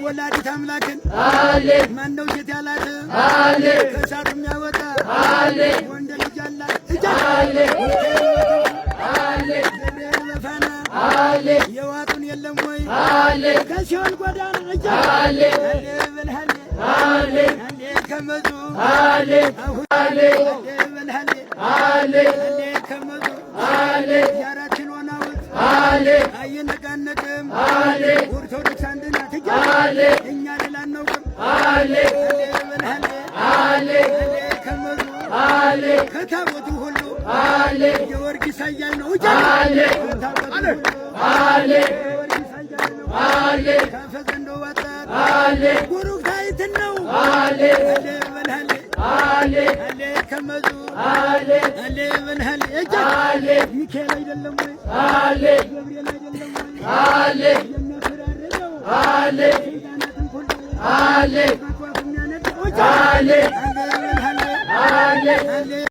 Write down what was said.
ወላዲተ አምላክን ማነው ሴት ያላት ከእሳት የሚያወጣ ወንድ ልጅ አላት በፋና የዋጡን የለም ወይ ከሲኦል ጎዳና ከመጡ ከመጡ የአራት ኪሎ ናውት አይነቃነቅም ኦርቶዶክስ አንድ ናት እኛ ሌላ አናውቅም ከመጡ ከታቦቱ ሁሉ የወርጊስ ኃያል ነው ከታቦቱ ሁሉ የወርጊስ ኃያል ነው ከፈዘንዶ ወጣት ቡሩክታይትን ነው ከመጡ ሚካኤል አይደለም ወይ ገብርኤል አይደለም ወይ የሚያፈራርቀው ሰይጣናትን ሁሉ በጧፍ የሚያነድ